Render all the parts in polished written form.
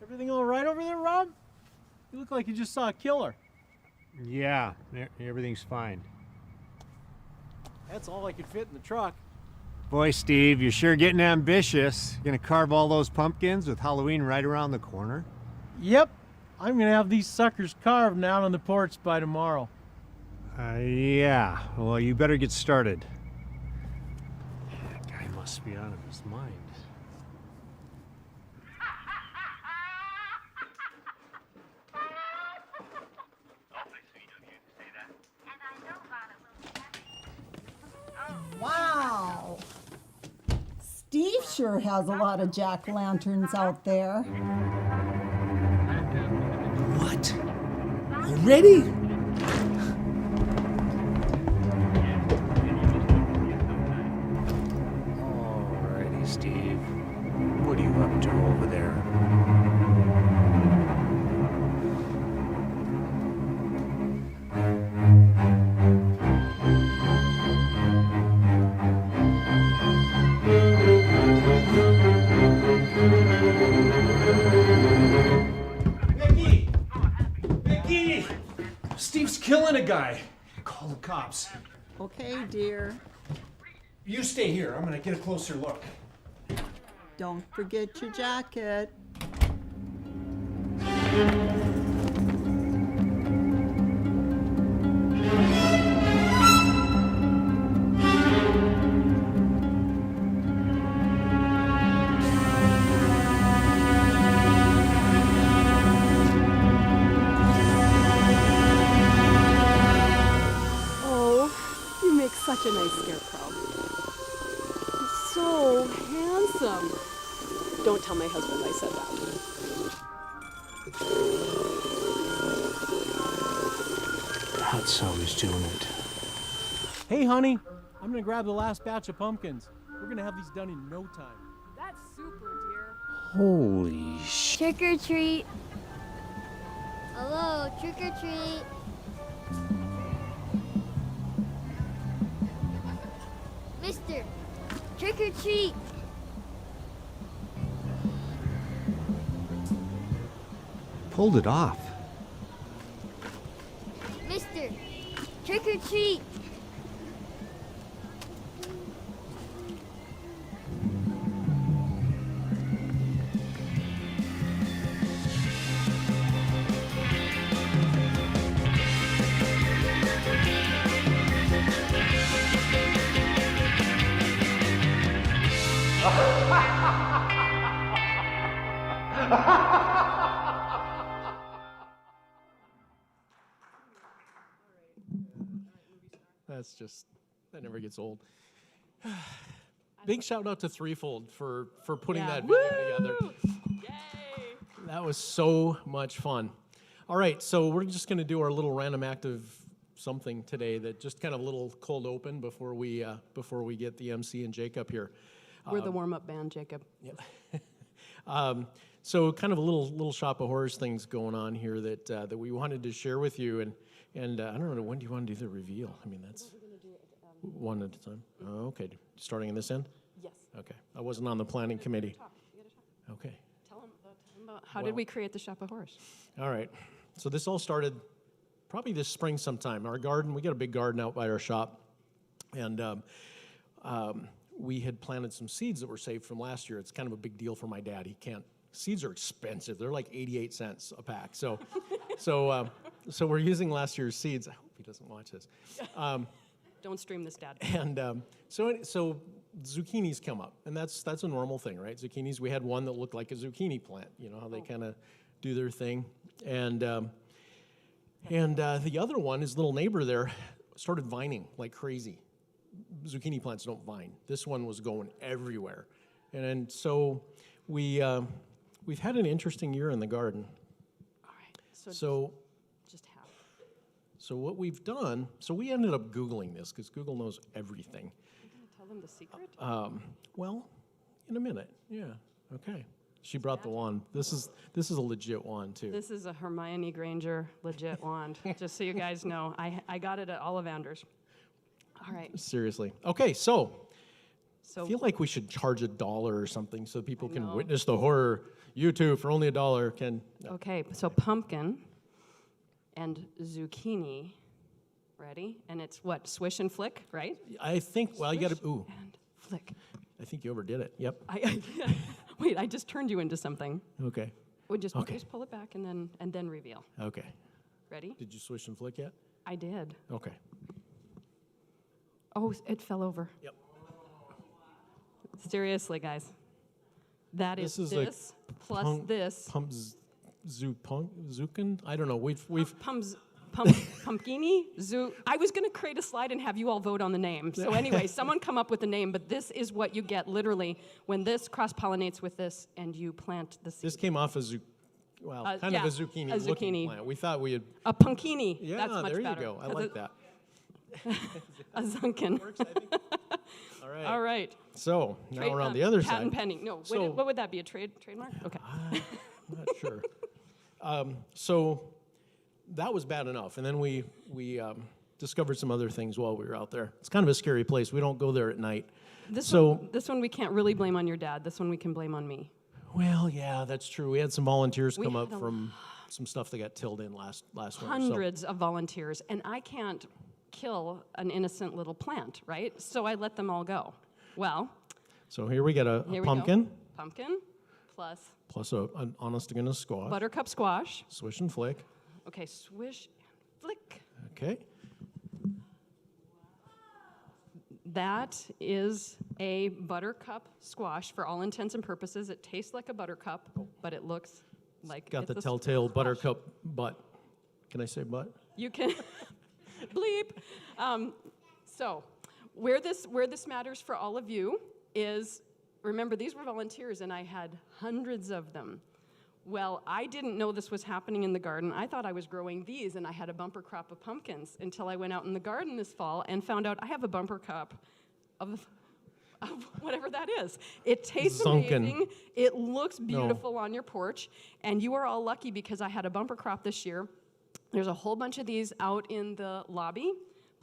Everything all right over there, Rob? You look like you just saw a killer. Yeah, everything's fine. That's all I could fit in the truck. Boy, Steve, you're sure getting ambitious. Gonna carve all those pumpkins with Halloween right around the corner? Yep. I'm gonna have these suckers carved out on the porch by tomorrow. Yeah. Well, you better get started. That guy must be out of his mind. Wow! Steve sure has a lot of jack-o'-lanterns out there. What? Already? Alrighty, Steve. What are you up to over there? Steve's killing a guy. Call the cops. Okay, dear. You stay here. I'm gonna get a closer look. Don't forget your jacket. Such a nice scarecrow. He's so handsome. Don't tell my husband I said that. That's how he's doing it. Hey, honey, I'm gonna grab the last batch of pumpkins. We're gonna have these done in no time. That's super, dear. Holy shit. Trick or treat. Hello, trick or treat. Mister, trick or treat. Pulled it off. Mister, trick or treat. That never gets old. Big shout out to Threefold for putting Yeah. that video together. Yay! That was so much fun. All right, so we're just going to do our little random act of something today, that just kind of a little cold open before we get the MC and Jake up here. We're the warm-up band, Jacob. So kind of a little shop of horrors things going on here that we wanted to share with you, and I don't know, when do you want to do the reveal? I mean, that's one at a time. Oh, okay, starting in this end. Yes. Okay, I wasn't on the planning committee. You gotta talk. Okay. Tell them about how did we create the shop of horrors? All right. So this all started probably this spring sometime. Our garden, we got a big garden out by our shop, and we had planted some seeds that were saved from last year. It's kind of a big deal for my dad. Seeds are expensive. They're like 88 cents a pack. So we're using last year's seeds. I hope he doesn't watch this. Don't stream this, Dad. And so zucchinis come up, and that's a normal thing, right? Zucchinis. We had one that looked like a zucchini plant. You know how they kind of do their thing, and the other one, his little neighbor there, started vining like crazy. Zucchini plants don't vine. This one was going everywhere, and so we've had an interesting year in the garden. All right. So Just half. so what we've done, so we ended up Googling this because Google knows everything. You're gonna tell them the secret? Well, in a minute. Yeah. Okay. She brought the wand. This is a legit wand too. This is a Hermione Granger legit wand, just so you guys know. I got it at Ollivanders. All right. Seriously. Okay, so I So feel like we should charge $1 or something so people can know. witness the horror. You too, for only $1 can. okay, so pumpkin and zucchini. Ready? And it's what? Swish and flick, right? I think. Well, you got Swish to. Ooh, and flick. I think you overdid it. Yep. Wait, I just turned you into something. Okay. We just Okay. pull it back and then reveal. Okay. Ready? Did you swish and flick yet? I did. Okay. Oh, it fell over. Yep. Seriously, guys. That This is is like this plus this. Zukin? I don't know. We've Pumpkini? I was going to create a slide and have you all vote on the name. So anyway, someone come up with a name, but this is what you get literally when this cross-pollinates with this and you plant the seed. this came off as kind of yeah, a zucchini a looking zucchini. plant. We thought we had. A pumpkini. Yeah, That's much there better. you go. I like that. A zunkin. All right. All right. So now we're on the other patent side. pending. No, So- what would that be? A trademark? Okay. I'm not sure. So that was bad enough, and then we discovered some other things while we were out there. It's kind of a scary place. We don't go there at night. This So- one we can't really blame on your dad. This one we can blame on me. Well, yeah, that's true. We had some volunteers We come had up a from some stuff that got tilled in last winter. So- Hundreds of volunteers, and I can't kill an innocent little plant, right? So I let them all go. Well, So here we get a here we pumpkin go. Pumpkin plus plus an honest to goodness squash. buttercup squash. Swish and flick. Okay, swish and flick. Okay. That is a buttercup squash for all intents and purposes. It tastes like a buttercup, but it looks like Got it's the a telltale squash. buttercup butt. Can I say butt? You can bleep. So where this matters for all of you is, remember, these were volunteers, and I had hundreds of them. Well, I didn't know this was happening in the garden. I thought I was growing these, and I had a bumper crop of pumpkins until I went out in the garden this fall and found out I have a bumper crop of whatever that is. It tastes Sunken. amazing. It looks beautiful on your porch, and you are all lucky because I had a bumper crop this year. There's a whole bunch of these out in the lobby.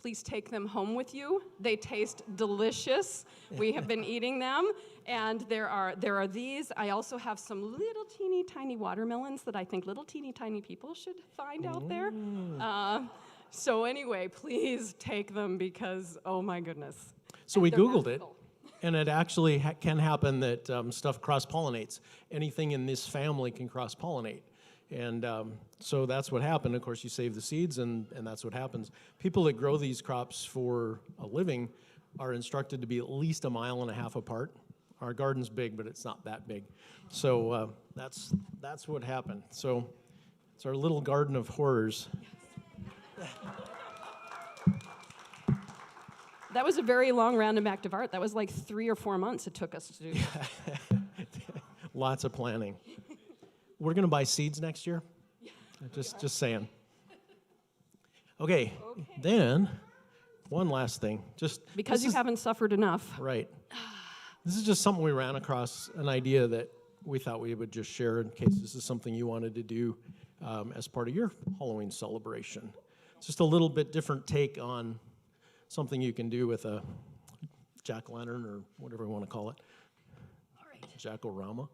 Please take them home with you. They taste delicious. We have been eating them. And there are these. I also have some little teeny tiny watermelons that I think little teeny tiny people should find out there. So anyway, please take them because, oh my goodness. So And we they're Googled it, magical. and it actually can happen that stuff cross-pollinates. Anything in this family can cross-pollinate. And so that's what happened. Of course, you save the seeds, and that's what happens. People that grow these crops for a living are instructed to be at least 1.5 miles apart, Our garden's big, but it's not that big. So that's what happened. So it's our little garden of horrors. That was a very long random act of art. That was like 3 or 4 months it took us to do. Lots of planning. We're going to buy seeds next year. Just saying. Okay, then one last thing. Because you haven't suffered enough. Right. This is just something we ran across, an idea that we thought we would just share in case this is something you wanted to do as part of your Halloween celebration. It's just a little bit different take on something you can do with a jack-o'-lantern or whatever you want to call it. All right. Jack-o'-rama.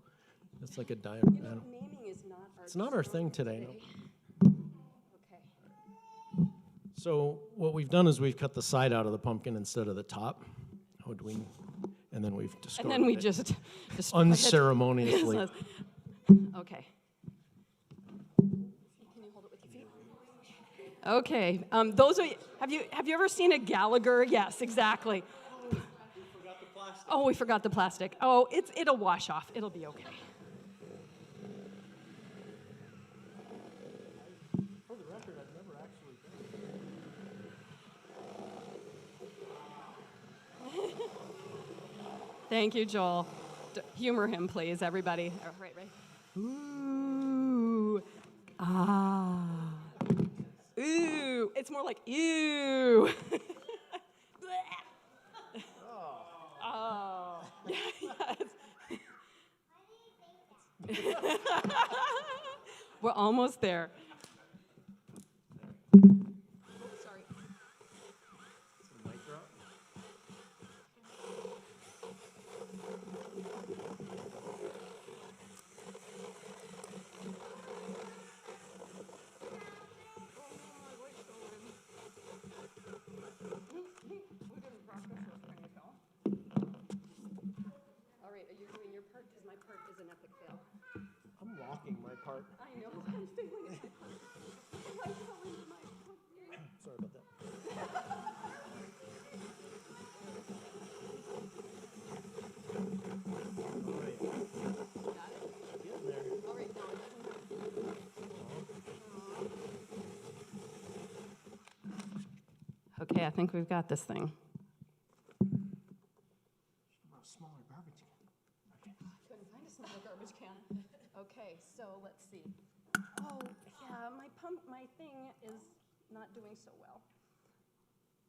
It's like a Naming is not our It's not our thing today. No. Okay. So what we've done is we've cut the side out of the pumpkin instead of the top. And then we've discarded And then we it just unceremoniously. Okay. Can you hold it with your feet? Okay. Those are. Have you ever seen a Gallagher? Yes, exactly. Oh, we forgot the plastic. Oh, it'll wash off. It'll be okay. For the record, I've never actually. Thank you, Joel. Humor him, please, everybody. Oh, right. Ooh. Ah. Ooh. It's more like ew. Oh. Yes. We're almost there. Sorry. All right, are you doing your part? Because my part is an epic fail. I'm rocking my part. I know. I'm failing it. I'm falling my. Sorry about that. All right. Got it? Getting there. All right, no, it doesn't have. Okay, I think we've got this thing. Smaller garbage can. Couldn't find a smaller garbage can. Okay, so let's see. Oh, yeah, my thing is not doing so well.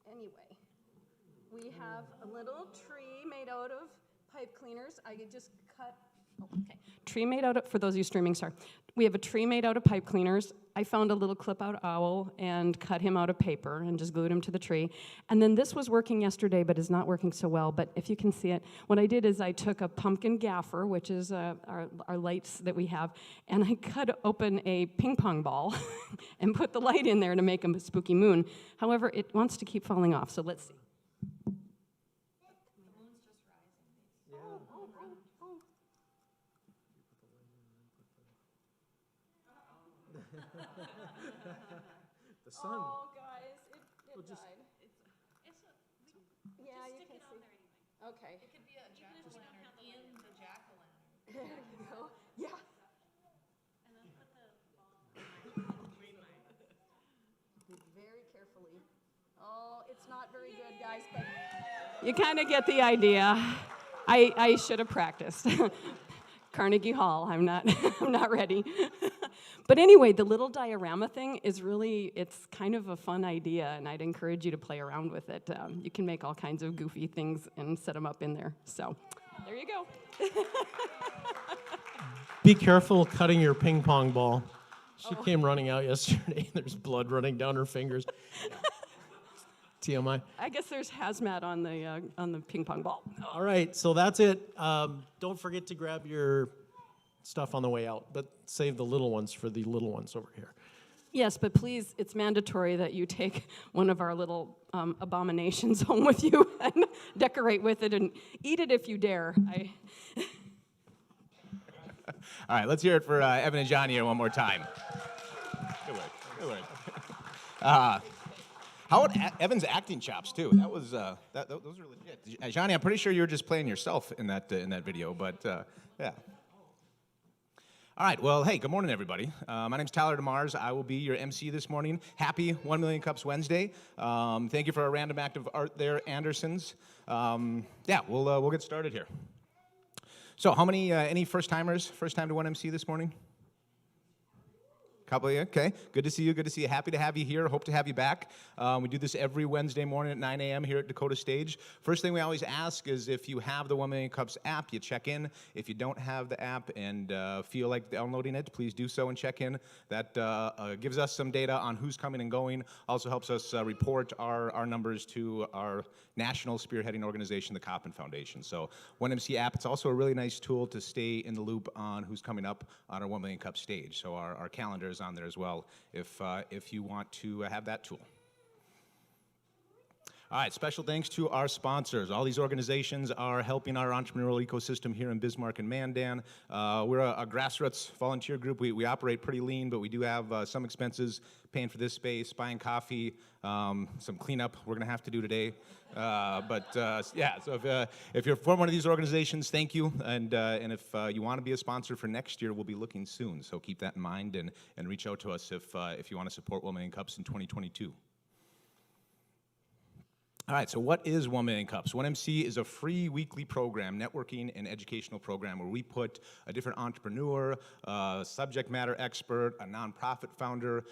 Anyway, we have a little tree made out of pipe cleaners. I could just cut. Oh, okay. Tree made out of, for those of you streaming, sorry. We have a tree made out of pipe cleaners. I found a little clip-out owl and cut him out of paper and just glued him to the tree. And then this was working yesterday, but is not working so well. But if you can see it, what I did is I took a pumpkin gaffer, which is our lights that we have, and I cut open a ping pong ball and put the light in there to make a spooky moon. However, it wants to keep falling off, so let's see. The sun. Oh, guys, it died. Yeah, you can see. Okay. It could be a jack-o'-lantern in the jack-o'-lantern. There you go. Yeah. And then put the ball in Very carefully. Oh, it's not very good, guys, but you kind of get the idea. I should have practiced. Carnegie Hall, I'm not ready. But anyway, the little diorama thing is really, it's kind of a fun idea, and I'd encourage you to play around with it. You can make all kinds of goofy things and set them up in there. So there you go. Be careful cutting your ping pong ball. She came running out yesterday. There's blood running down her fingers. TMI. I guess there's hazmat on the ping pong ball. All right, so that's it. Don't forget to grab your stuff on the way out, but save the little ones for the little ones over here. Yes, but please, it's mandatory that you take one of our little abominations home with you and decorate with it and eat it if you dare. All right, let's hear it for Evan and John here one more time. Good work. How about Evan's acting chops too? That was those were legit. Johnny, I'm pretty sure you were just playing yourself in that video, but yeah. All right, well, hey, good morning, everybody. My name's Tyler DeMars. I will be your MC this morning. Happy 1 Million Cups Wednesday. Thank you for a random act of art there, Andersons. Yeah, we'll get started here. So how many, any first-timers, first time to 1MC this morning? Couple of you, okay. Good to see you, good to see you. Happy to have you here, hope to have you back. We do this every Wednesday morning at 9 a.m. here at Dakota Stage. First thing we always ask is if you have the 1 Million Cups app, you check in. If you don't have the app and feel like downloading it, please do so and check in. That gives us some data on who's coming and going. Also helps us report our numbers to our national spearheading organization, the Coppin Foundation. So 1MC app, it's also a really nice tool to stay in the loop on who's coming up on our 1 Million Cup stage. So our calendar is on there as well if you want to have that tool. All right, special thanks to our sponsors. All these organizations are helping our entrepreneurial ecosystem here in Bismarck and Mandan. We're a grassroots volunteer group. We operate pretty lean, but we do have some expenses paying for this space, buying coffee, some cleanup we're going to have to do today. Yeah, so if you're from one of these organizations, thank you. And if you want to be a sponsor for next year, we'll be looking soon. So keep that in mind and reach out to us if you want to support 1 Million Cups in 2022. All right, so what is 1 Million Cups? 1MC is a free weekly program, networking and educational program, where we put a different entrepreneur, subject matter expert, a nonprofit founder,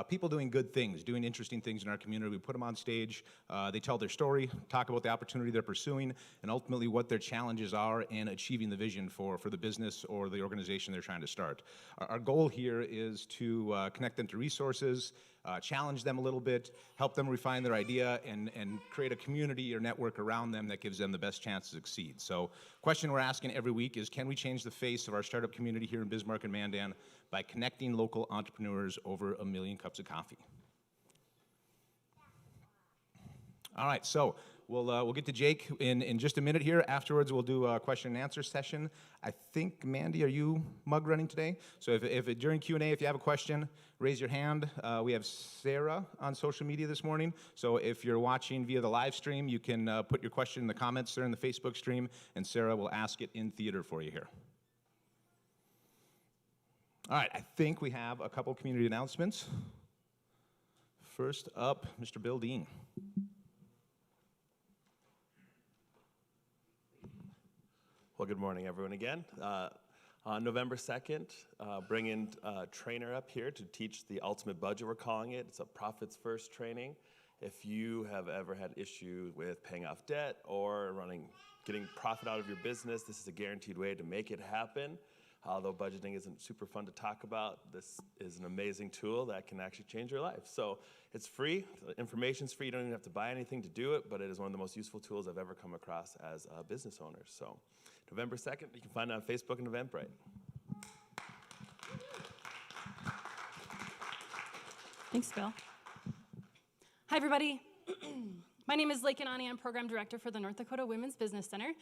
people doing good things, doing interesting things in our community. We put them on stage, they tell their story, talk about the opportunity they're pursuing, and ultimately what their challenges are in achieving the vision for the business or the organization they're trying to start. Our goal here is to connect them to resources, challenge them a little bit, help them refine their idea, and create a community or network around them that gives them the best chance to succeed. So question we're asking every week is, can we change the face of our startup community here in Bismarck and Mandan by connecting local entrepreneurs over 1 million cups of coffee? All right, so we'll get to Jake in just a minute here. Afterwards, we'll do a question and answer session. I think, Mandy, are you mug running today? So if during Q&A, if you have a question, raise your hand. We have Sarah on social media this morning. So if you're watching via the live stream, you can put your question in the comments there in the Facebook stream, and Sarah will ask it in theater for you here. All right, I think we have a couple community announcements. First up, Mr. Bill Dean. Well, good morning, everyone, again. On November 2nd, bring in a trainer up here to teach the ultimate budget, we're calling it. It's a profits first training. If you have ever had issue with paying off debt or getting profit out of your business, this is a guaranteed way to make it happen. Although budgeting isn't super fun to talk about, this is an amazing tool that can actually change your life. So it's free, the information's free, you don't even have to buy anything to do it, but it is one of the most useful tools I've ever come across as a business owner. So November 2nd, you can find it on Facebook and Eventbrite. Thanks, Bill. Hi, everybody. My name is Lake Anani. I'm Program Director for the North Dakota Women's Business Center.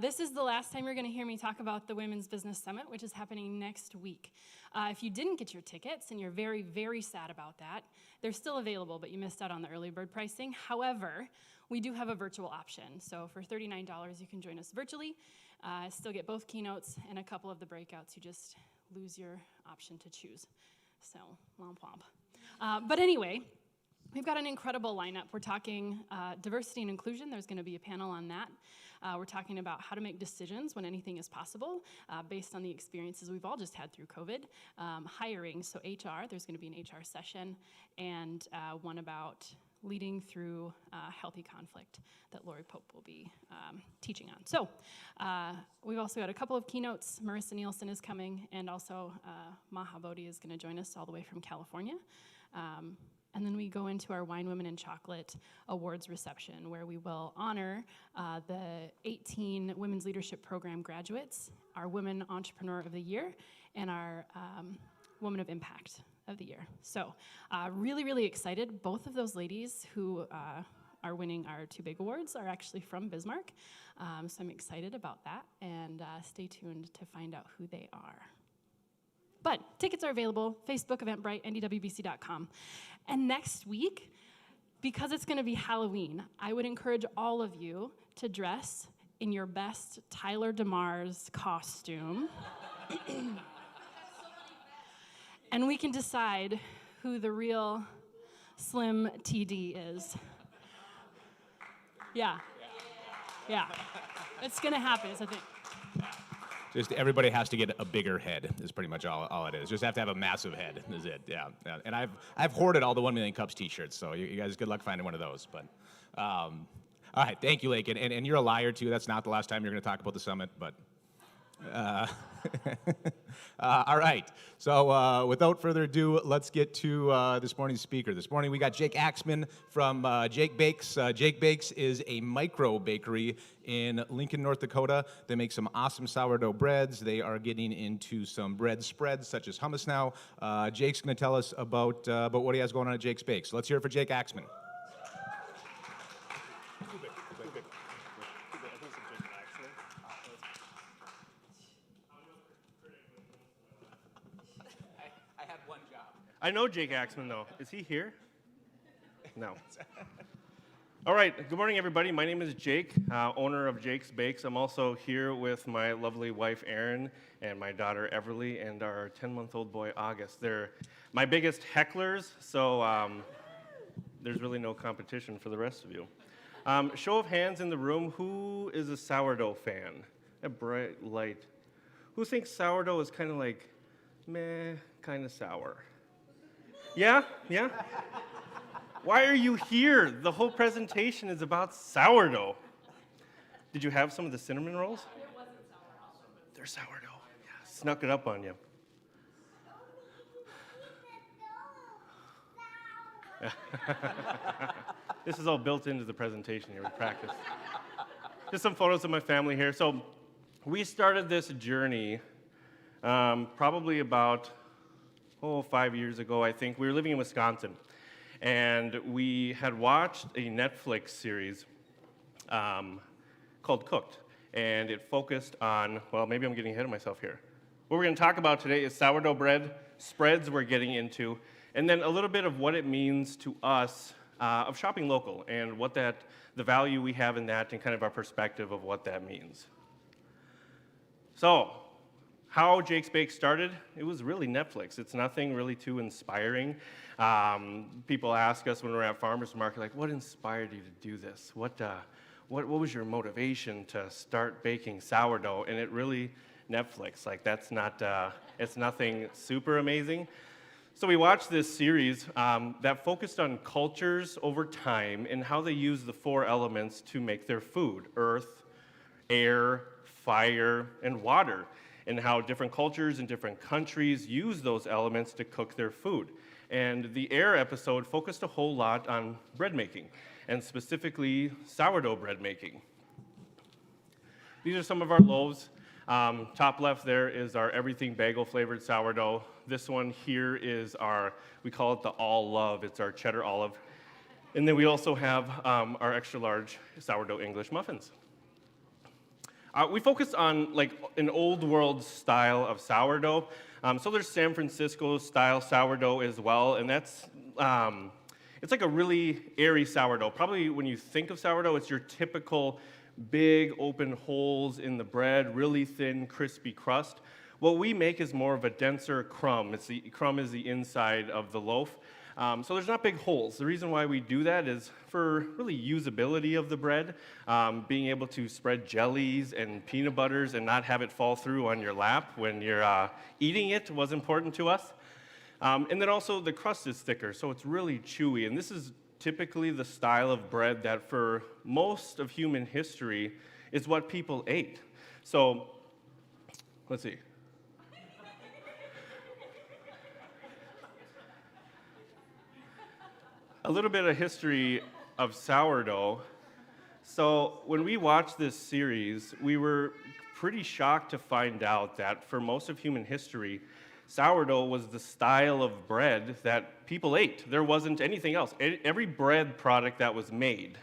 This is the last time you're going to hear me talk about the Women's Business Summit, which is happening next week. If you didn't get your tickets, and you're very, very sad about that, they're still available, but you missed out on the early bird pricing. However, we do have a virtual option. So for $39, you can join us virtually, still get both keynotes and a couple of the breakouts. You just lose your option to choose. So, womp womp. But anyway, we've got an incredible lineup. We're talking diversity and inclusion. There's going to be a panel on that. We're talking about how to make decisions when anything is possible based on the experiences we've all just had through COVID. Hiring, so HR, there's going to be an HR session, and one about leading through healthy conflict that Lori Pope will be teaching on. So we've also got a couple of keynotes. Marissa Nielsen is coming, and also Maha Bodhi is going to join us all the way from California. And then we go into our Wine, Women, and Chocolate Awards reception, where we will honor the 18 Women's Leadership Program graduates, our Women Entrepreneur of the Year, and our Woman of Impact of the Year. So really, really excited. Both of those ladies who are winning our two big awards are actually from Bismarck. So I'm excited about that, and stay tuned to find out who they are. But tickets are available, Facebook, Eventbrite, ndwbc.com. And next week, because it's going to be Halloween, I would encourage all of you to dress in your best Tyler DeMars costume. And we can decide who the real Slim TD is. Yeah. It's going to happen, is I think. Just everybody has to get a bigger head is pretty much all it is. Just have to have a massive head is it, yeah. And I've hoarded all the 1 Million Cups t-shirts, so you guys good luck finding one of those. But all right, thank you, Lake. And you're a liar, too. That's not the last time you're going to talk about the summit, but... all right, so without further ado, let's get to this morning's speaker. This morning we got Jake Axman from Jake Bakes. Jake Bakes is a micro bakery in Lincoln, North Dakota. They make some awesome sourdough breads. They are getting into some bread spreads such as hummus now. Jake's going to tell us about what he has going on at Jake's Bakes. So let's hear it for Jake Axman. I know Jake Axman, though. Is he here? No. All right. Good morning, everybody. My name is Jake, owner of Jake's Bakes. I'm also here with my lovely wife, Erin, and my daughter, Everly, and our 10-month-old boy, August. They're my biggest hecklers, so there's really no competition for the rest of you. Show of hands in the room, who is a sourdough fan? A bright light. Who thinks sourdough is kind of like, meh, kind of sour? Yeah? Why are you here? The whole presentation is about sourdough. Did you have some of the cinnamon rolls? It wasn't sourdough. They're sourdough. Yeah, snuck it up on you. This is all built into the presentation here. We practice. Just some photos of my family here. So we started this journey probably about 5 years ago, I think. We were living in Wisconsin, and we had watched a Netflix series called Cooked, and it focused on, well, maybe I'm getting ahead of myself here. What we're going to talk about today is sourdough bread, spreads we're getting into, and then a little bit of what it means to us of shopping local, and what the value we have in that, and kind of our perspective of what that means. So, how Jake's Bake started, it was really Netflix. It's nothing really too inspiring. People ask us when we're at farmers market, like, what inspired you to do this? What was your motivation to start baking sourdough? And it really, Netflix, like that's not, it's nothing super amazing. So we watched this series that focused on cultures over time and how they use the 4 elements to make their food: earth, air, fire, and water, and how different cultures and different countries use those elements to cook their food. And the air episode focused a whole lot on bread making, and specifically sourdough bread making. These are some of our loaves. Top left there is our everything bagel flavored sourdough. This one here is we call it the All Love. It's our cheddar olive. And then we also have our extra large sourdough English muffins. We focus on like an old world style of sourdough. So there's San Francisco style sourdough as well, and that's it's like a really airy sourdough. Probably when you think of sourdough, it's your typical big open holes in the bread, really thin, crispy crust. What we make is more of a denser crumb. Crumb is the inside of the loaf. So there's not big holes. The reason why we do that is for really usability of the bread, being able to spread jellies and peanut butters and not have it fall through on your lap when you're eating it was important to us. And then also the crust is thicker, so it's really chewy. And this is typically the style of bread that for most of human history is what people ate. So let's see. A little bit of history of sourdough. So when we watched this series, we were pretty shocked to find out that for most of human history, sourdough was the style of bread that people ate. There wasn't anything else. Every bread product that was made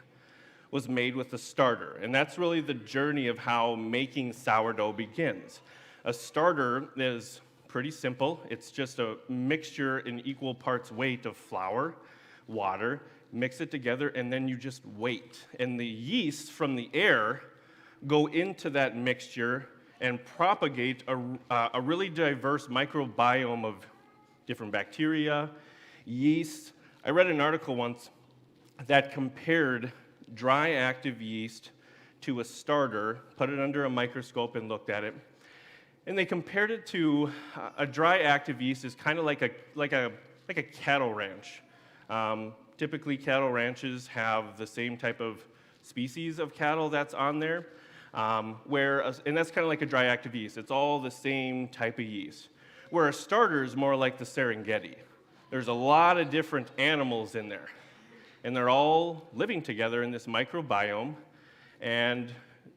with a starter. And that's really the journey of how making sourdough begins. A starter is pretty simple. It's just a mixture in equal parts weight of flour, water, mix it together, and then you just wait. And the yeast from the air go into that mixture and propagate a really diverse microbiome of different bacteria, yeast. I read an article once that compared dry active yeast to a starter, put it under a microscope and looked at it. And they compared it to a dry active yeast is kind of like a cattle ranch. Typically, cattle ranches have the same type of species of cattle that's on there, and that's kind of like a dry active yeast. It's all the same type of yeast. Where a starter is more like the Serengeti. There's a lot of different animals in there, and they're all living together in this microbiome, and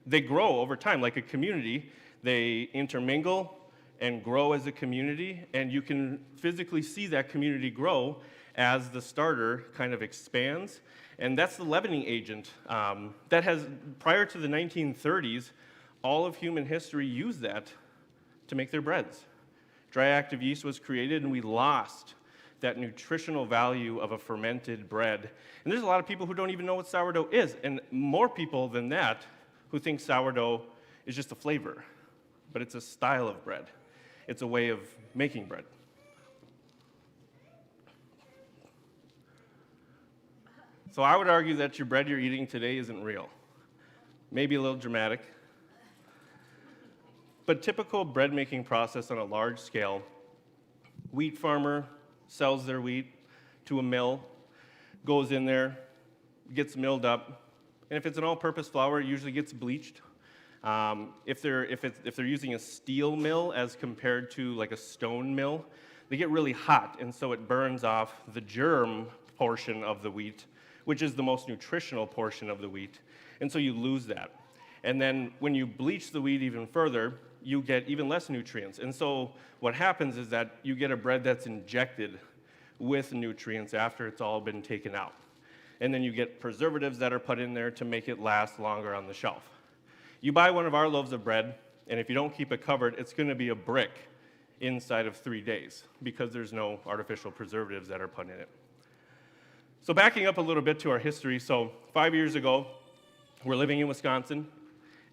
they grow over time like a community. They intermingle and grow as a community, and you can physically see that community grow as the starter kind of expands. And that's the leavening agent that has, prior to the 1930s, all of human history used that to make their breads. Dry active yeast was created, and we lost that nutritional value of a fermented bread. And there's a lot of people who don't even know what sourdough is, and more people than that who think sourdough is just a flavor. But it's a style of bread. It's a way of making bread. So I would argue that your bread you're eating today isn't real. Maybe a little dramatic. But typical bread making process on a large scale, wheat farmer sells their wheat to a mill, goes in there, gets milled up, and if it's an all-purpose flour, it usually gets bleached. If they're using a steel mill as compared to like a stone mill, they get really hot, and so it burns off the germ portion of the wheat, which is the most nutritional portion of the wheat, and so you lose that. And then when you bleach the wheat even further, you get even less nutrients. And so what happens is that you get a bread that's injected with nutrients after it's all been taken out. And then you get preservatives that are put in there to make it last longer on the shelf. You buy one of our loaves of bread, and if you don't keep it covered, it's going to be a brick inside of 3 days because there's no artificial preservatives that are put in it. So backing up a little bit to our history, so 5 years ago, we're living in Wisconsin,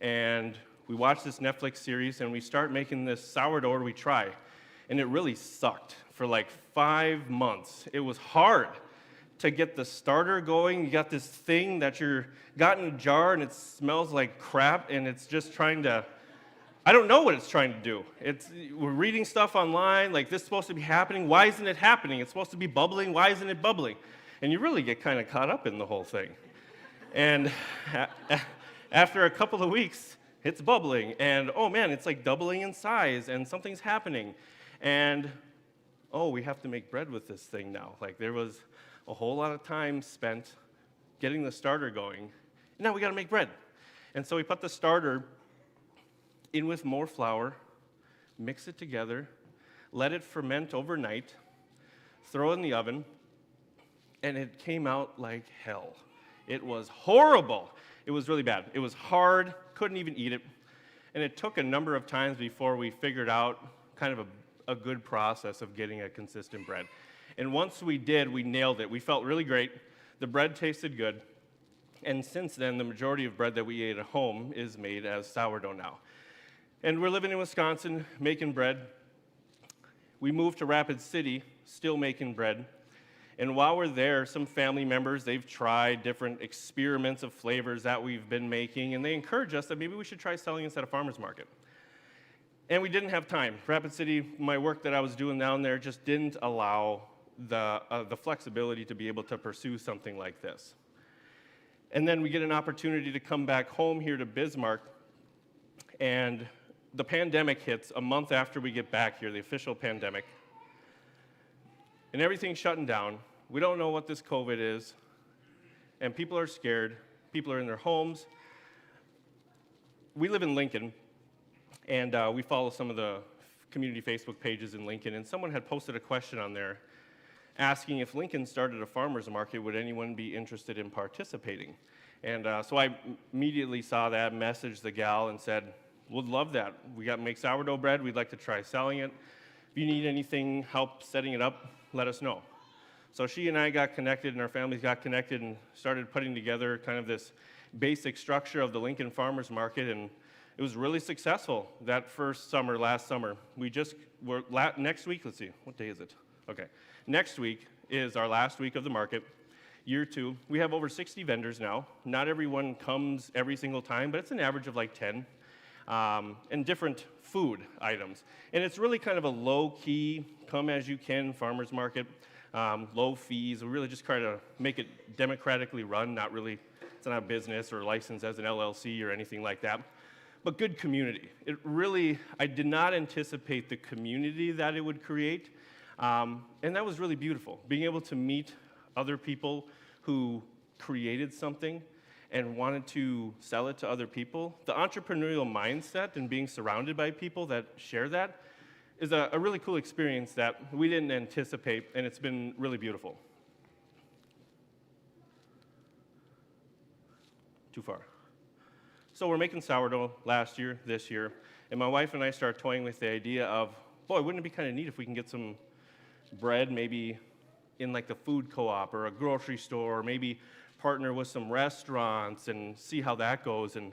and we watched this Netflix series, and we start making this sourdough we try, and it really sucked for like 5 months. It was hard to get the starter going. You got this thing that you're got in a jar, and it smells like crap, and it's just trying to, I don't know what it's trying to do. We're reading stuff online, like this is supposed to be happening. Why isn't it happening? It's supposed to be bubbling. Why isn't it bubbling? And you really get kind of caught up in the whole thing. And after a couple of weeks, it's bubbling, and oh man, it's like doubling in size, and something's happening. And oh, we have to make bread with this thing now. Like there was a whole lot of time spent getting the starter going, and now we gotta make bread. And so we put the starter in with more flour, mix it together, let it ferment overnight, throw it in the oven, and it came out like hell. It was horrible. It was really bad. It was hard, couldn't even eat it. And it took a number of times before we figured out kind of a good process of getting a consistent bread. And once we did, we nailed it. We felt really great. The bread tasted good. And since then, the majority of bread that we ate at home is made as sourdough now. And we're living in Wisconsin, making bread. We moved to Rapid City, still making bread. And while we're there, some family members, they've tried different experiments of flavors that we've been making, and they encourage us that maybe we should try selling this at a farmer's market. And we didn't have time. Rapid City, my work that I was doing down there just didn't allow the flexibility to be able to pursue something like this. And then we get an opportunity to come back home here to Bismarck, and the pandemic hits a month after we get back here, the official pandemic. And everything's shutting down. We don't know what this COVID is, and people are scared. People are in their homes. We live in Lincoln, and we follow some of the community Facebook pages in Lincoln, and someone had posted a question on there asking if Lincoln started a farmer's market, would anyone be interested in participating? And so I immediately saw that, messaged the gal, and said, would love that. We got to make sourdough bread. We'd like to try selling it. If you need anything, help setting it up, let us know. So she and I got connected and our families got connected and started putting together kind of this basic structure of the Lincoln Farmers Market, and it was really successful that first summer, last summer. Next week, let's see, what day is it? Okay, next week is our last week of the market, year 2. We have over 60 vendors now. Not everyone comes every single time, but it's an average of like 10, and different food items. And it's really kind of a low-key, come-as-you-can farmers market, low fees. We really just try to make it democratically run, it's not a business or licensed as an LLC or anything like that, but good community. I did not anticipate the community that it would create, and that was really beautiful. Being able to meet other people who created something and wanted to sell it to other people. The entrepreneurial mindset and being surrounded by people that share that is a really cool experience that we didn't anticipate, and it's been really beautiful. Too far. So we're making sourdough last year, this year, and my wife and I started toying with the idea of, boy, wouldn't it be kind of neat if we can get some bread maybe in like the food co-op or a grocery store, or maybe partner with some restaurants and see how that goes. And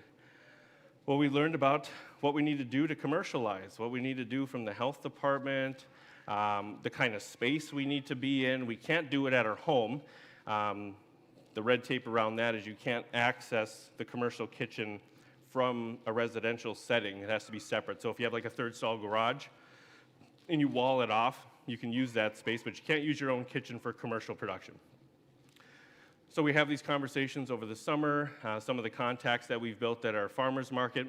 well, we learned about what we need to do to commercialize, what we need to do from the health department, the kind of space we need to be in. We can't do it at our home. The red tape around that is you can't access the commercial kitchen from a residential setting. It has to be separate. So if you have like a third stall garage and you wall it off, you can use that space, but you can't use your own kitchen for commercial production. So we have these conversations over the summer, some of the contacts that we've built at our farmers market,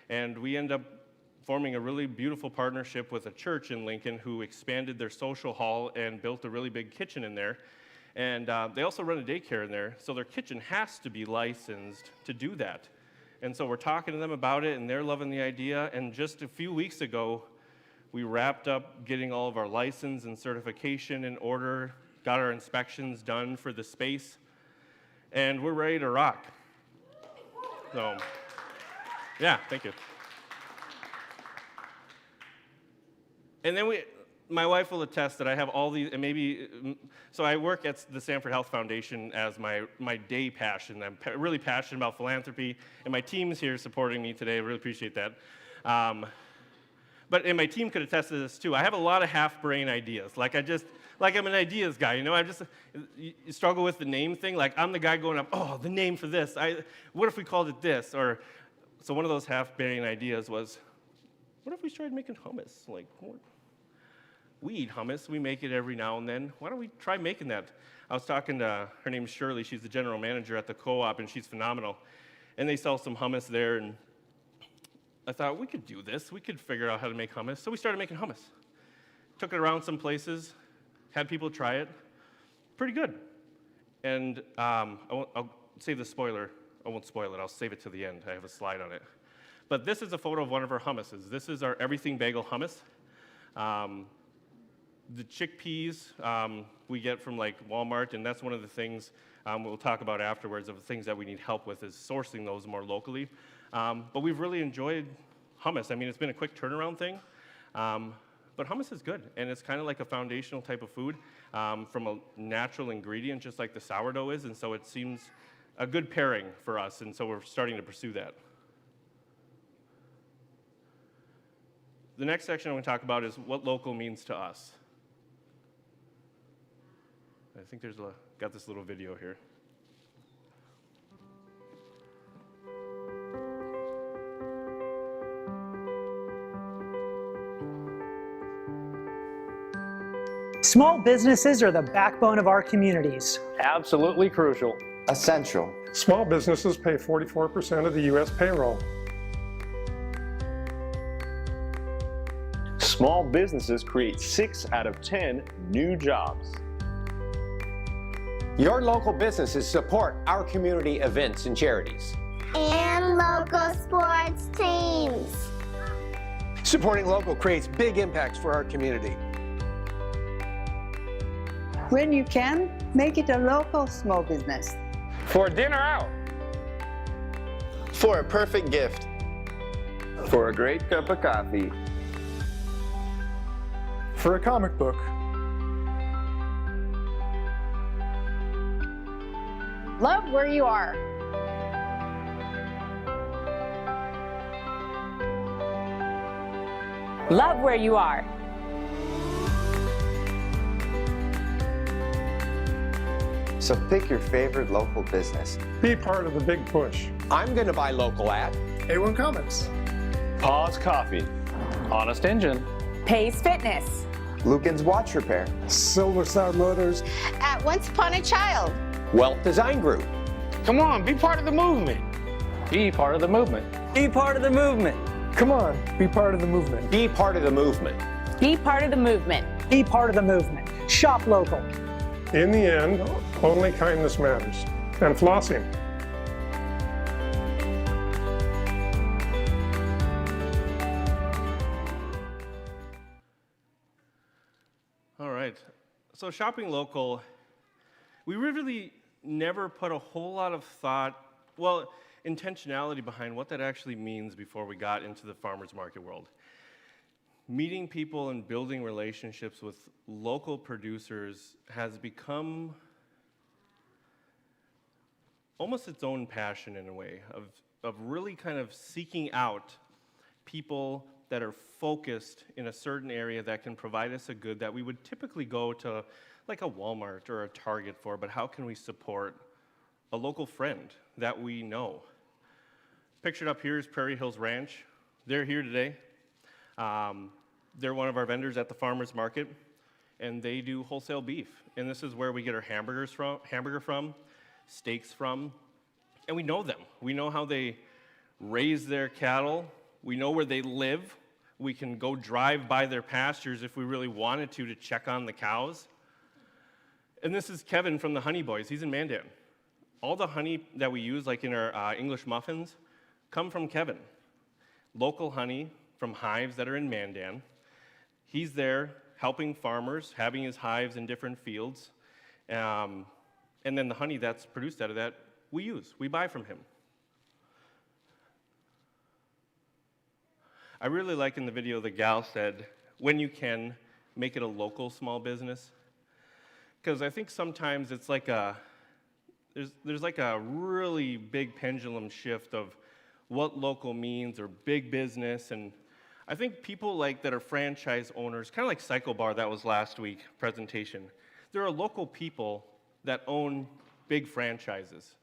and we end up forming a really beautiful partnership with a church in Lincoln who expanded their social hall and built a really big kitchen in there. And they also run a daycare in there, so their kitchen has to be licensed to do that. And so we're talking to them about it, and they're loving the idea. And just a few weeks ago, we wrapped up getting all of our license and certification in order, got our inspections done for the space, and we're ready to rock. So, yeah, thank you. And then my wife will attest that I have all these, and so I work at the Sanford Health Foundation as my day passion. I'm really passionate about philanthropy, and my team's here supporting me today. I really appreciate that. And my team could attest to this too. I have a lot of half-brain ideas. Like I'm an ideas guy, you know? You struggle with the name thing. Like I'm the guy going up, oh, the name for this. What if we called it this? So one of those half-brain ideas was, what if we started making hummus? Like, we eat hummus. We make it every now and then. Why don't we try making that? I was talking to, her name's Shirley. She's the general manager at the co-op, and she's phenomenal. And they sell some hummus there, and I thought, we could do this. We could figure out how to make hummus. So we started making hummus. Took it around some places, had people try it. Pretty good. And I'll save the spoiler. I won't spoil it. I'll save it to the end. I have a slide on it. But this is a photo of one of our hummuses. This is our everything bagel hummus. The chickpeas we get from like Walmart, and that's one of the things we'll talk about afterwards of the things that we need help with is sourcing those more locally. But we've really enjoyed hummus. I mean, it's been a quick turnaround thing, but hummus is good, and it's kind of like a foundational type of food from a natural ingredient, just like the sourdough is, and so it seems a good pairing for us, and so we're starting to pursue that. The next section I'm going to talk about is what local means to us. I think got this little video here. Small businesses are the backbone of our communities. Absolutely crucial. Essential. Small businesses pay 44% of the U.S. payroll. Small businesses create 6 out of 10 new jobs. Your local businesses support our community events and charities. And local sports teams. Supporting local creates big impacts for our community. When you can, make it a local small business. For dinner out. For a perfect gift. For a great cup of coffee. For a comic book. Love where you are. Love where you are. So pick your favorite local business. Be part of the big push. I'm going to buy local at A1 Comics. Pause Coffee. Honest Engine. Pace Fitness. Lucan's Watch Repair. Silver Star Motors. At Once Upon a Child. Wealth Design Group. Come on, be part of the movement. Be part of the movement. Be part of the movement. Come on, be part of the movement. Be part of the movement. Be part of the movement. Be part of the movement. Shop local. In the end, only kindness matters. And flossing. All right. So shopping local, we really never put a whole lot of thought, well, intentionality behind what that actually means before we got into the farmers market world. Meeting people and building relationships with local producers has become almost its own passion in a way of really kind of seeking out people that are focused in a certain area that can provide us a good that we would typically go to like a Walmart or a Target for, but how can we support a local friend that we know? Pictured up here is Prairie Hills Ranch. They're here today. They're one of our vendors at the farmers market, and they do wholesale beef. And this is where we get our hamburger from, steaks from, and we know them. We know how they raise their cattle. We know where they live. We can go drive by their pastures if we really wanted to check on the cows. And this is Kevin from the Honey Boys. He's in Mandan. All the honey that we use, like in our English muffins, come from Kevin. Local honey from hives that are in Mandan. He's there helping farmers, having his hives in different fields. And then the honey that's produced out of that, we buy from him. I really like in the video the gal said, when you can, make it a local small business. Because I think sometimes it's like there's like a really big pendulum shift of what local means or big business. And I think people that are franchise owners, kind of like Cycle Bar that was last week presentation, there are local people that own big franchises,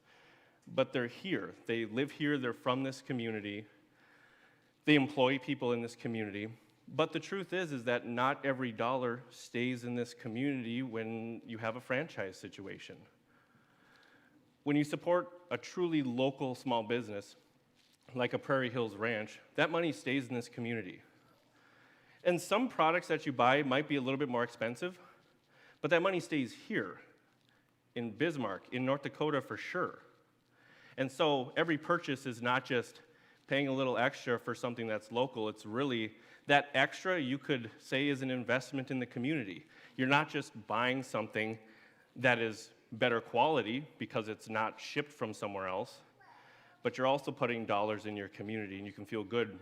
but they're here. They live here, they're from this community. They employ people in this community. But the truth is that not every dollar stays in this community when you have a franchise situation. When you support a truly local small business, like a Prairie Hills Ranch, that money stays in this community. And some products that you buy might be a little bit more expensive, but that money stays here, in Bismarck, in North Dakota for sure. And so every purchase is not just paying a little extra for something that's local, it's really that extra you could say is an investment in the community. You're not just buying something that is better quality because it's not shipped from somewhere else, but you're also putting dollars in your community, and you can feel good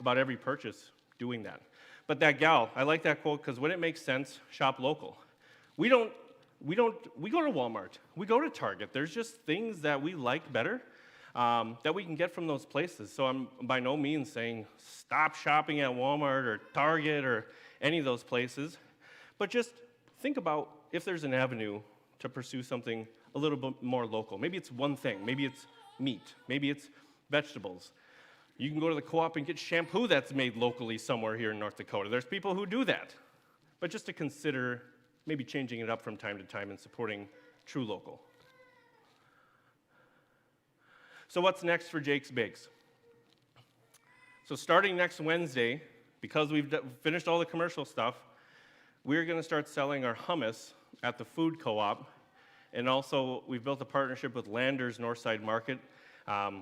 about every purchase doing that. But that gal, I like that quote because when it makes sense, shop local. We go to Walmart, we go to Target. There's just things that we like better that we can get from those places. So I'm by no means saying stop shopping at Walmart or Target or any of those places, but just think about if there's an avenue to pursue something a little bit more local. Maybe it's one thing, maybe it's meat, maybe it's vegetables. You can go to the co-op and get shampoo that's made locally somewhere here in North Dakota. There's people who do that. But just to consider maybe changing it up from time to time and supporting true local. So what's next for Jake's Bakes? So starting next Wednesday, because we've finished all the commercial stuff, we're going to start selling our hummus at the food co-op. And also, we've built a partnership with Landers Northside Market,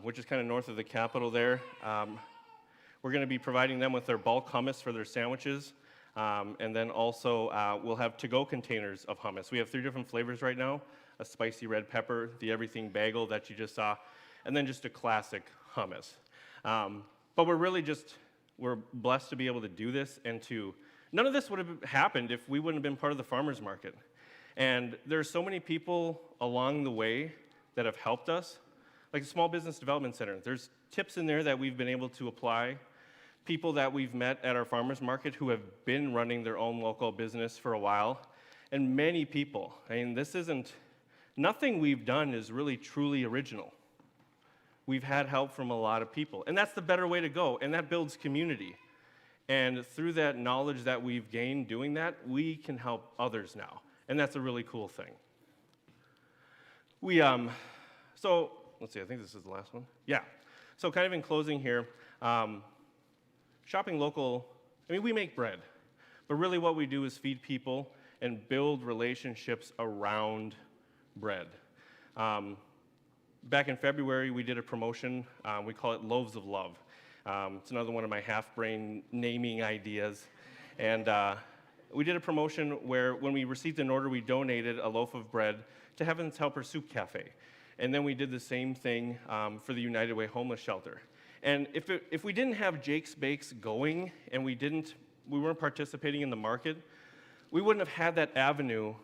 which is kind of north of the Capitol there. We're going to be providing them with their bulk hummus for their sandwiches. And then also, we'll have to-go containers of hummus. We have 3 different flavors right now, a spicy red pepper, the everything bagel that you just saw, and then just a classic hummus. But we're blessed to be able to do this, and none of this would have happened if we wouldn't have been part of the farmers market. And there's so many people along the way that have helped us, like the Small Business Development Center. There's tips in there that we've been able to apply. People that we've met at our farmers market who have been running their own local business for a while, and many people. I mean, nothing we've done is really truly original. We've had help from a lot of people, and that's the better way to go, and that builds community. And through that knowledge that we've gained doing that, we can help others now, and that's a really cool thing. So let's see, I think this is the last one. Yeah, so kind of in closing here, shopping local, I mean, we make bread, but really what we do is feed people and build relationships around bread. Back in February, we did a promotion. We call it Loaves of Love. It's another one of my half-brain naming ideas. And we did a promotion where when we received an order, we donated a loaf of bread to Heaven's Helper Soup Cafe. And then we did the same thing for the United Way Homeless Shelter. And if we didn't have Jake's Bakes going and we weren't participating in the market, we wouldn't have had that avenue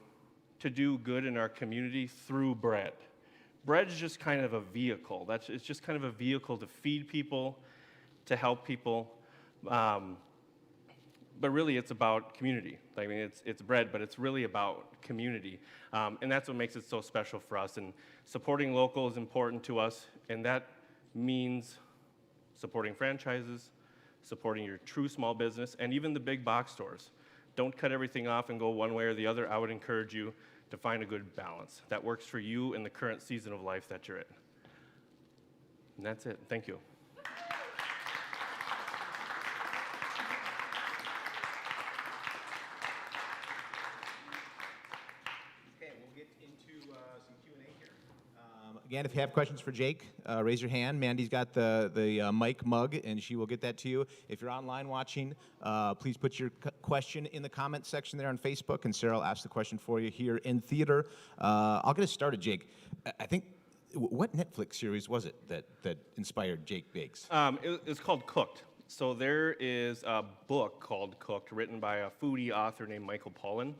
to do good in our community through bread. Bread's just kind of a vehicle. It's just kind of a vehicle to feed people, to help people. But really, it's about community. I mean, it's bread, but it's really about community. And that's what makes it so special for us. And supporting local is important to us, and that means supporting franchises, supporting your true small business, and even the big box stores. Don't cut everything off and go one way or the other. I would encourage you to find a good balance that works for you in the current season of life that you're in. And that's it. Thank you. Okay, we'll get into some Q&A here. Again, if you have questions for Jake, raise your hand. Mandy's got the mic mug, and she will get that to you. If you're online watching, please put your question in the comment section there on Facebook, and Sarah will ask the question for you here in theater. I'll get us started, Jake. I think, what Netflix series was it that inspired Jake Bakes? It's called Cooked. So there is a book called Cooked, written by a foodie author named Michael Pollan.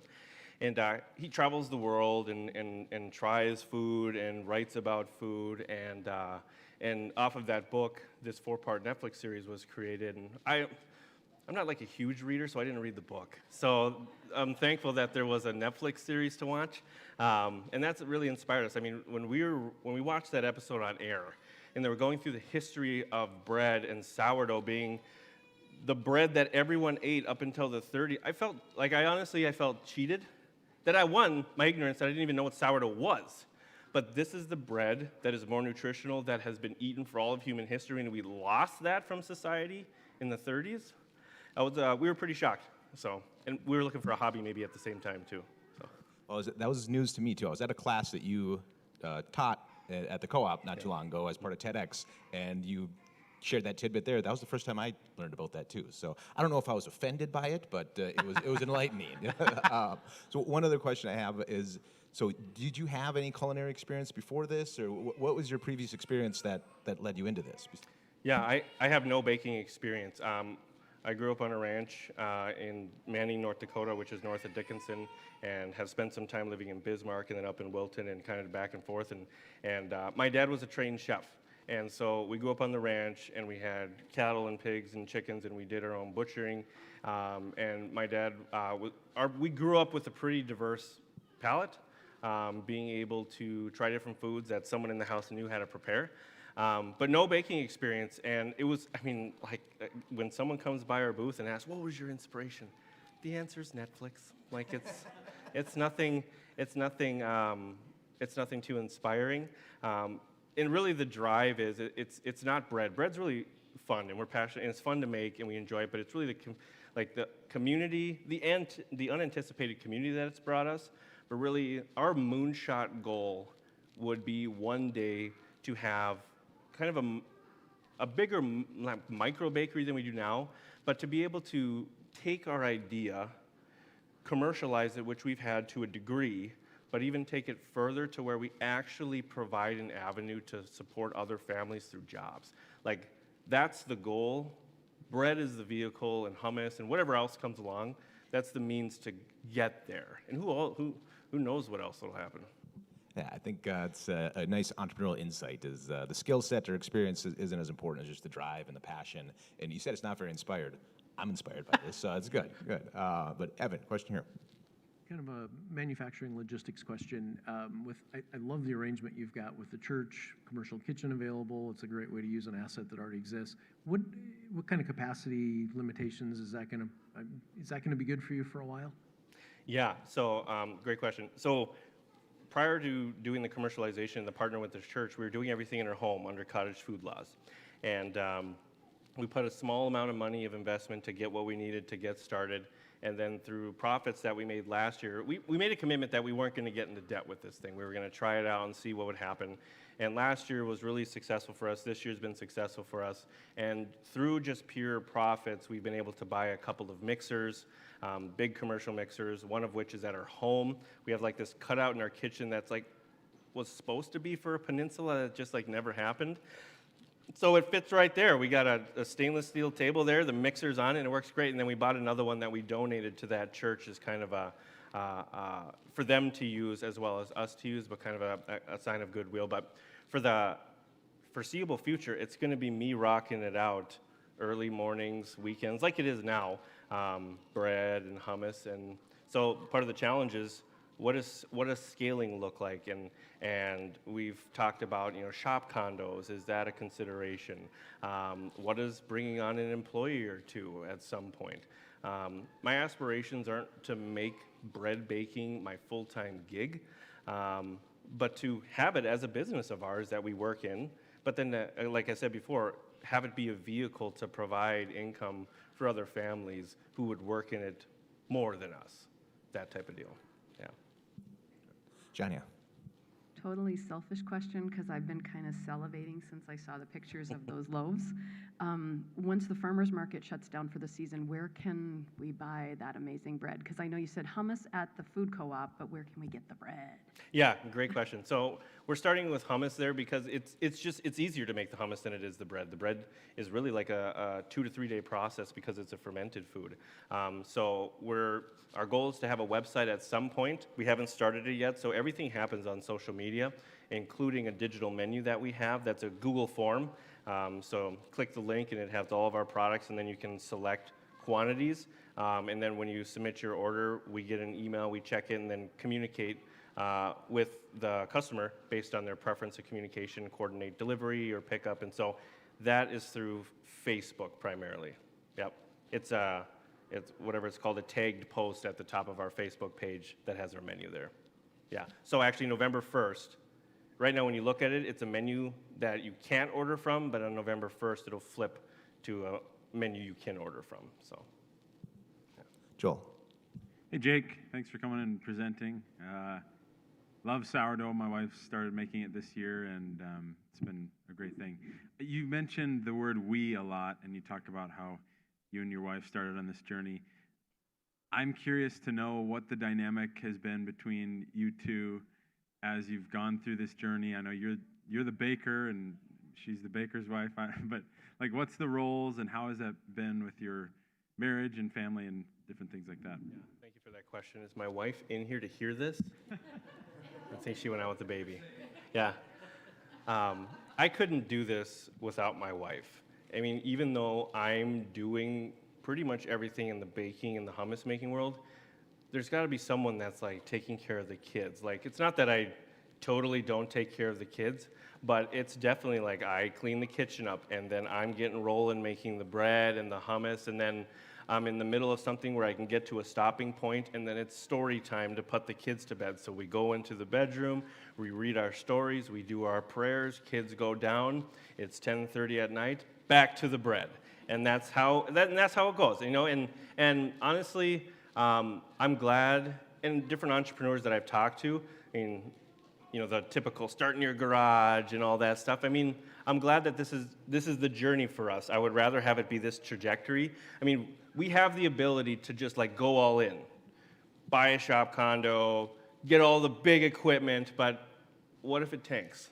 And he travels the world and tries food and writes about food. And off of that book, this 4-part Netflix series was created. And I'm not like a huge reader, so I didn't read the book. So I'm thankful that there was a Netflix series to watch. And that's really inspired us. I mean, when we watched that episode on air, and they were going through the history of bread and sourdough being the bread that everyone ate up until the 30s, I felt cheated. That I won my ignorance, that I didn't even know what sourdough was. But this is the bread that is more nutritional, that has been eaten for all of human history, and we lost that from society in the 30s. We were pretty shocked. So, and we were looking for a hobby maybe at the same time too. So. Well, that was news to me too. I was at a class that you taught at the co-op not too long ago as part of TEDx, and you shared that tidbit there. That was the first time I learned about that too. So I don't know if I was offended by it, but it was enlightening. So one other question I have is, so did you have any culinary experience before this, or what was your previous experience that led you into this? Yeah, I have no baking experience. I grew up on a ranch in Manning, North Dakota, which is north of Dickinson, and have spent some time living in Bismarck and then up in Wilton and kind of back and forth. And my dad was a trained chef. And so we grew up on the ranch, and we had cattle and pigs and chickens, and we did our own butchering. And my dad, we grew up with a pretty diverse palate, being able to try different foods that someone in the house knew how to prepare. But no baking experience. And it was, I mean, like when someone comes by our booth and asks, what was your inspiration? The answer is Netflix. Like it's nothing too inspiring. And really the drive is, it's not bread. Bread's really fun, and we're passionate, and it's fun to make, and we enjoy it, but it's really the community, the unanticipated community that it's brought us. But really, our moonshot goal would be one day to have kind of a bigger micro bakery than we do now, but to be able to take our idea, commercialize it, which we've had to a degree, but even take it further to where we actually provide an avenue to support other families through jobs. Like, that's the goal. Bread is the vehicle, and hummus, and whatever else comes along, that's the means to get there. And who knows what else will happen. Yeah, I think it's a nice entrepreneurial insight. Is the skill set or experience isn't as important as just the drive and the passion. And you said it's not very inspired. I'm inspired by this, so it's good, good. But Evan, question here. Kind of a manufacturing logistics question. I love the arrangement you've got with the church, commercial kitchen available. It's a great way to use an asset that already exists. What kind of capacity limitations is that going to be good for you for a while? Yeah, so great question. So prior to doing the commercialization, the partner with the church, we were doing everything in our home under cottage food laws. And we put a small amount of money of investment to get what we needed to get started. And then through profits that we made last year, we made a commitment that we weren't going to get into debt with this thing. We were going to try it out and see what would happen. And last year was really successful for us. This year's been successful for us. And through just pure profits, we've been able to buy a couple of mixers, big commercial mixers, one of which is at our home. We have like this cutout in our kitchen that's like, was supposed to be for a peninsula that just like never happened. So it fits right there. We got a stainless steel table there, the mixer's on it, and it works great. And then we bought another one that we donated to that church as kind of for them to use as well as us to use, but kind of a sign of goodwill. But for the foreseeable future, it's going to be me rocking it out early mornings, weekends, like it is now, bread and hummus. And so part of the challenge is, what does scaling look like? And we've talked about, shop condos. Is that a consideration? What is bringing on an employee or two at some point? My aspirations aren't to make bread baking my full-time gig, but to have it as a business of ours that we work in. But then, like I said before, have it be a vehicle to provide income for other families who would work in it more than us. That type of deal. Yeah. Jania. Totally selfish question, because I've been kind of salivating since I saw the pictures of those loaves. Once the farmer's market shuts down for the season, where can we buy that amazing bread? Because I know you said hummus at the food co-op, but where can we get the bread? Yeah, great question. So we're starting with hummus there because it's easier to make the hummus than it is the bread. The bread is really like a 2 to 3 day process because it's a fermented food. So our goal is to have a website at some point. We haven't started it yet, so everything happens on social media, including a digital menu that we have that's a Google form. So click the link and it has all of our products, and then you can select quantities. And then when you submit your order, we get an email, we check it, and then communicate with the customer based on their preference of communication, coordinate delivery or pickup. And so that is through Facebook primarily. Yep. It's whatever it's called, a tagged post at the top of our Facebook page that has our menu there. Yeah. So actually November 1st, right now when you look at it, it's a menu that you can't order from, but on November 1st it'll flip to a menu you can order from. So. Yeah. Joel. Hey Jake, thanks for coming and presenting. Love sourdough. My wife started making it this year, and it's been a great thing. You mentioned the word "we" a lot, and you talked about how you and your wife started on this journey. I'm curious to know what the dynamic has been between you two as you've gone through this journey. I know you're the baker, and she's the baker's wife, but like, what's the roles, and how has that been with your marriage and family and different things like that? Yeah, thank you for that question. Is my wife in here to hear this? I think she went out with the baby. Yeah. I couldn't do this without my wife. I mean, even though I'm doing pretty much everything in the baking and the hummus making world, there's got to be someone that's like taking care of the kids. Like, it's not that I totally don't take care of the kids, but it's definitely like I clean the kitchen up, and then I'm getting rolling making the bread and the hummus, and then I'm in the middle of something where I can get to a stopping point, and then it's story time to put the kids to bed. So we go into the bedroom, we read our stories, we do our prayers, kids go down, it's 10:30 at night, back to the bread. And that's how it goes, and honestly, I'm glad, and different entrepreneurs that I've talked to, I mean, the typical start in your garage and all that stuff. I mean, I'm glad that this is the journey for us. I would rather have it be this trajectory. I mean, we have the ability to just like go all in, buy a shop condo, get all the big equipment, but what if it tanks?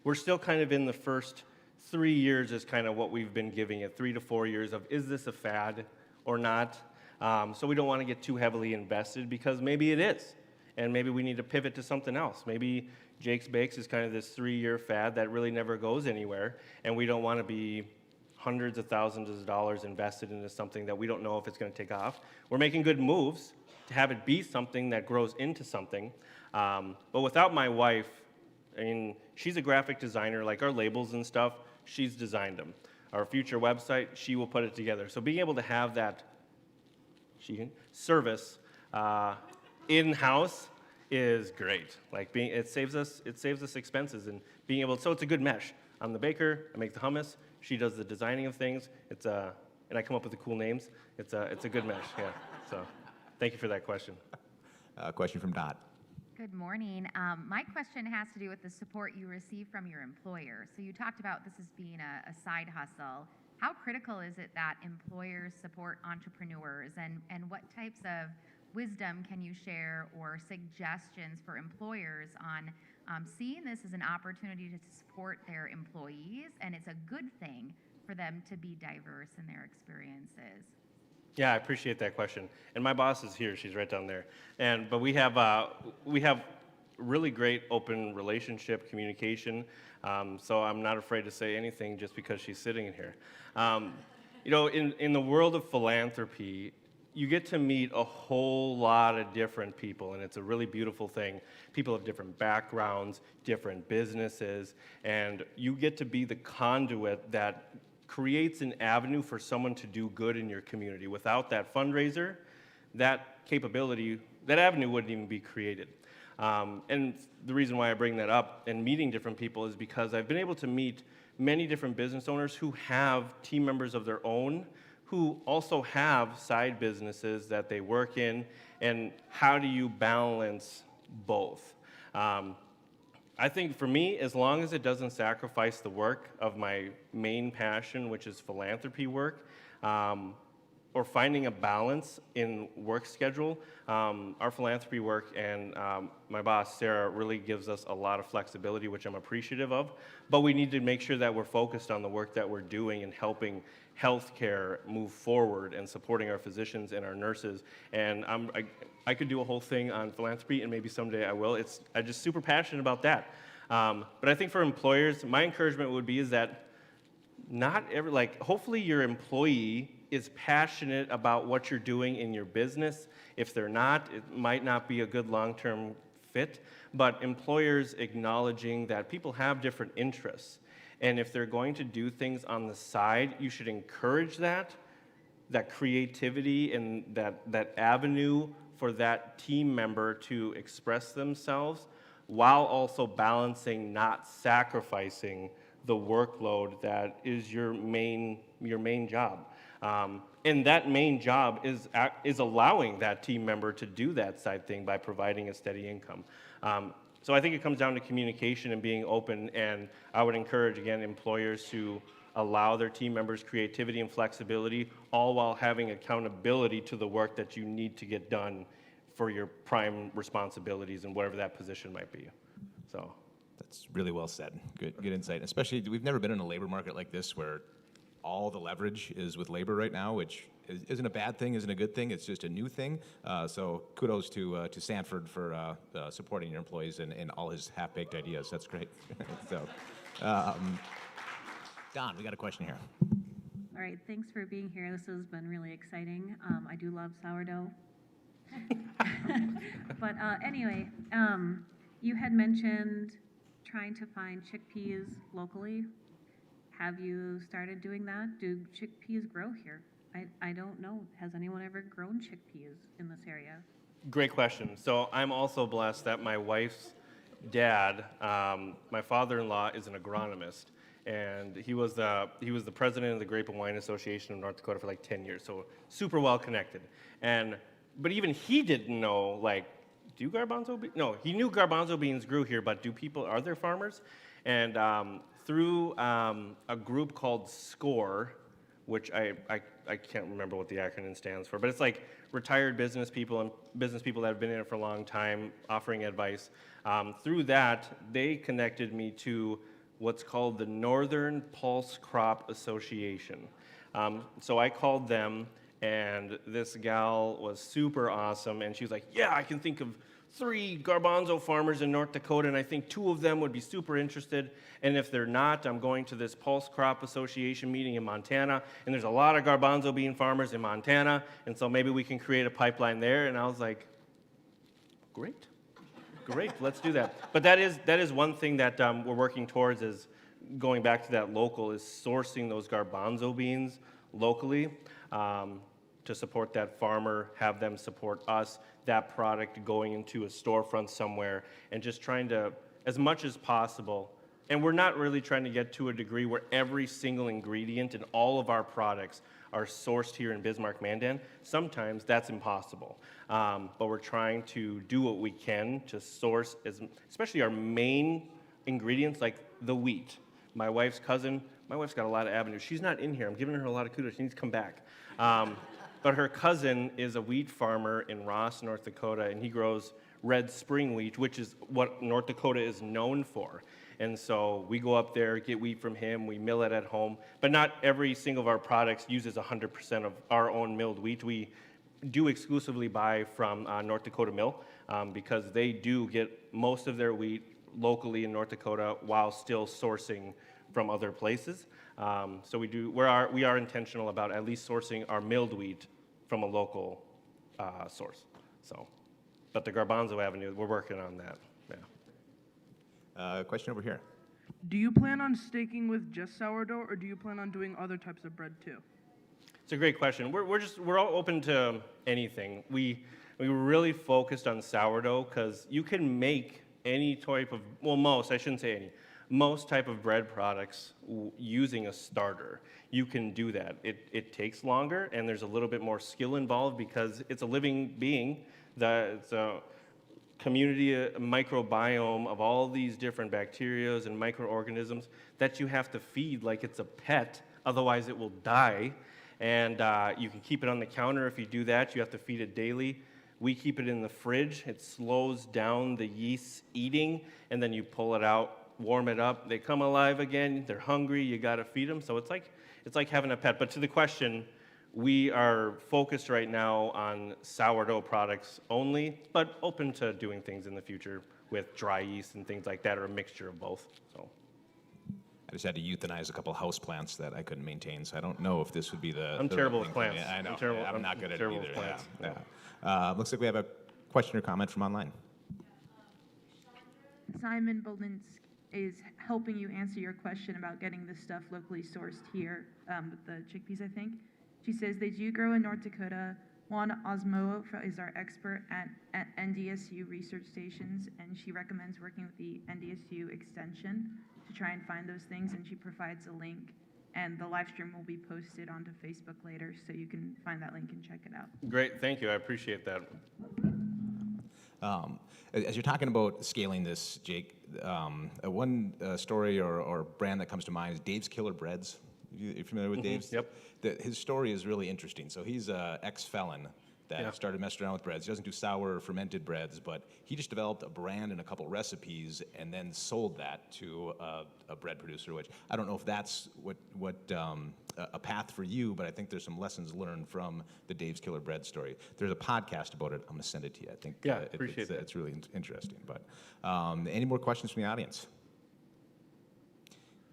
We're still kind of in the first 3 years is kind of what we've been giving it, 3 to 4 years of, is this a fad or not? So we don't want to get too heavily invested, because maybe it is. And maybe we need to pivot to something else. Maybe, Jake's Bakes is kind of this 3-year fad that really never goes anywhere, and we don't want to be hundreds of thousands of dollars invested into something that we don't know if it's going to take off. We're making good moves to have it be something that grows into something. But without my wife, I mean, she's a graphic designer, like our labels and stuff, she's designed them. Our future website, she will put it together. So being able to have that service in-house is great. Like it saves us expenses, and being able, so it's a good mesh. I'm the baker, I make the hummus, she does the designing of things. And I come up with the cool names. It's a good mesh, yeah. So thank you for that question. Question from Dot. Good morning. My question has to do with the support you receive from your employer. So you talked about this as being a side hustle. How critical is it that employers support entrepreneurs, and what types of wisdom can you share or suggestions for employers on seeing this as an opportunity to support their employees, and it's a good thing for them to be diverse in their experiences? Yeah, I appreciate that question. And my boss is here; she's right down there. But we have really great open relationship communication. So I'm not afraid to say anything just because she's sitting in here. In the world of philanthropy, you get to meet a whole lot of different people, and it's a really beautiful thing. People of different backgrounds, different businesses, and you get to be the conduit that creates an avenue for someone to do good in your community. Without that fundraiser, that capability, that avenue wouldn't even be created. And the reason why I bring that up and meeting different people is because I've been able to meet many different business owners who have team members of their own, who also have side businesses that they work in, and how do you balance both? I think for me, as long as it doesn't sacrifice the work of my main passion, which is philanthropy work, or finding a balance in work schedule, our philanthropy work and my boss, Sarah, really gives us a lot of flexibility, which I'm appreciative of. But we need to make sure that we're focused on the work that we're doing and helping healthcare move forward and supporting our physicians and our nurses. And I could do a whole thing on philanthropy, and maybe someday I will. I'm just super passionate about that. But I think for employers, my encouragement would be is that hopefully your employee is passionate about what you're doing in your business. If they're not, it might not be a good long-term fit. But employers acknowledging that people have different interests. And if they're going to do things on the side, you should encourage that creativity and that avenue for that team member to express themselves, while also balancing, not sacrificing the workload that is your main job. And that main job is allowing that team member to do that side thing by providing a steady income. So I think it comes down to communication and being open, and I would encourage, again, employers to allow their team members creativity and flexibility, all while having accountability to the work that you need to get done for your prime responsibilities and whatever that position might be. So that's really well said. Good insight. Especially, we've never been in a labor market like this where all the leverage is with labor right now, which isn't a bad thing, isn't a good thing. It's just a new thing. So kudos to Sanford for supporting your employees and all his half-baked ideas. That's great. So, Don, we got a question here. All right, thanks for being here. This has been really exciting. I do love sourdough. But anyway, you had mentioned trying to find chickpeas locally. Have you started doing that? Do chickpeas grow here? I don't know. Has anyone ever grown chickpeas in this area? Great question. So I'm also blessed that my wife's dad, my father-in-law, is an agronomist, and he was the president of the Grape and Wine Association of North Dakota for like 10 years, so super well connected. But even he didn't know, do garbanzo beans? No, he knew garbanzo beans grew here, but are there farmers? And through a group called SCORE, which I can't remember what the acronym stands for, but it's like retired business people and business people that have been in it for a long time offering advice. Through that, they connected me to what's called the Northern Pulse Crop Association. So I called them, and this gal was super awesome, and she was like, yeah, I can think of 3 garbanzo farmers in North Dakota, and I think 2 of them would be super interested. And if they're not, I'm going to this Pulse Crop Association meeting in Montana, and there's a lot of garbanzo bean farmers in Montana, and so maybe we can create a pipeline there. And I was like, great, let's do that. But that is one thing that we're working towards, is going back to that local, is sourcing those garbanzo beans locally to support that farmer, have them support us, that product going into a storefront somewhere, and just trying to, as much as possible, and we're not really trying to get to a degree where every single ingredient in all of our products are sourced here in Bismarck, Mandan. Sometimes that's impossible, but we're trying to do what we can to source, especially our main ingredients, like the wheat. My wife's cousin, my wife's got a lot of avenues. She's not in here. I'm giving her a lot of kudos. She needs to come back. But her cousin is a wheat farmer in Ross, North Dakota, and he grows red spring wheat, which is what North Dakota is known for. And so we go up there, get wheat from him, we mill it at home. But not every single of our products uses 100% of our own milled wheat. We do exclusively buy from North Dakota Mill because they do get most of their wheat locally in North Dakota while still sourcing from other places. So we are intentional about at least sourcing our milled wheat from a local source. So, but the garbanzo avenue, we're working on that. Yeah. Question over here. Do you plan on staking with just sourdough, or do you plan on doing other types of bread too? It's a great question. We're all open to anything. We really focused on sourdough because you can make any type of, well, most, I shouldn't say any, most type of bread products using a starter. You can do that. It takes longer, and there's a little bit more skill involved because it's a living being. It's a community microbiome of all these different bacteria and microorganisms that you have to feed like it's a pet, otherwise it will die. And you can keep it on the counter. If you do that, you have to feed it daily. We keep it in the fridge. It slows down the yeast eating, and then you pull it out, warm it up. They come alive again. They're hungry. You got to feed them. So it's like having a pet. But to the question, we are focused right now on sourdough products only, but open to doing things in the future with dry yeast and things like that, or a mixture of both. So. I just had to euthanize a couple house plants that I couldn't maintain, so I don't know if this would be the. I'm terrible with plants. I know. I'm not good at it terrible either. with plants. Yeah. Looks like we have a question or comment from online. Simon Bolden is helping you answer your question about getting the stuff locally sourced here with the chickpeas, I think. She says they do grow in North Dakota. Juan Osmo is our expert at NDSU research stations, and she recommends working with the NDSU extension to try and find those things, and she provides a link, and the live stream will be posted onto Facebook later, so you can find that link and check it out. Great, thank you, I appreciate that. As you're talking about scaling this, Jake, one story or brand that comes to mind is Dave's Killer Breads. You familiar with Dave's? Yep. His story is really interesting. So he's an ex-felon that started messing around with breads. He doesn't do sour or fermented breads, but he just developed a brand and a couple recipes and then sold that to a bread producer, which I don't know if that's a path for you, but I think there's some lessons learned from the Dave's Killer Bread story. There's a podcast about it. I'm going to send it to you. I think appreciate that. It's really interesting. But any more questions from the audience?